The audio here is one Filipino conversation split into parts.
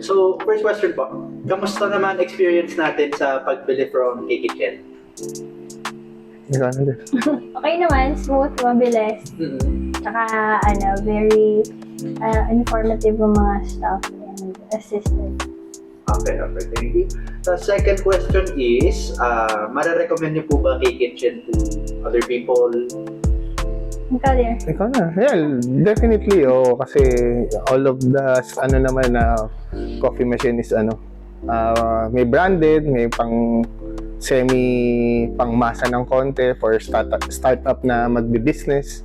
So, first question po. Kamusta naman experience natin sa pagbili from K-Kitchen? Ikaw na din. Okay naman, smooth, mabilis. Tsaka, very informative yung mga staff and assistant. Okay, thank you. The second question is, mare-recommend niyo po ba K-Kitchen to other people? Ikaw din. Ikaw na. Yeah, definitely. Kasi all of the, naman na coffee machine is may branded, may pang pang masa ng konti for startup na magbi-business.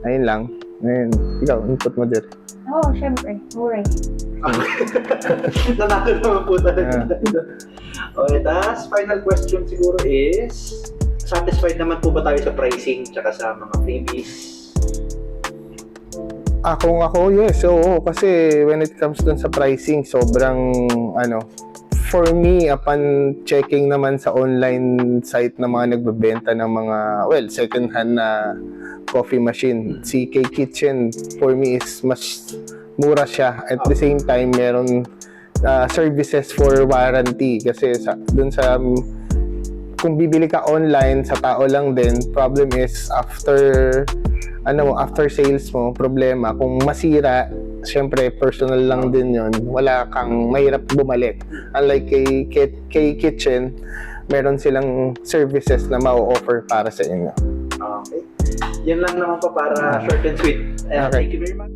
Ayun lang. Ayun. Ikaw, input mo din. Syempre. Mura. Nanalo naman po talaga. Okay, tas final question siguro is, satisfied naman po ba tayo sa pricing tsaka sa mga freebies? Ako, yes. Oo, kasi when it comes dun sa pricing, sobrang, for me, upon checking naman sa online site na mga nagbebenta ng mga, second-hand na coffee machine, si K-Kitchen, for me, is mas mura siya. At the same time, meron services for warranty. Kasi kung bibili ka online, sa tao lang din, problem is after sales mo, problema. Kung masira, syempre personal lang din yon, wala kang mahirap bumalik. Unlike kay Kitchen, meron silang services na ma-offer para sa inyo. Okay. Yan lang naman po para short and sweet. Okay. Thank you very much.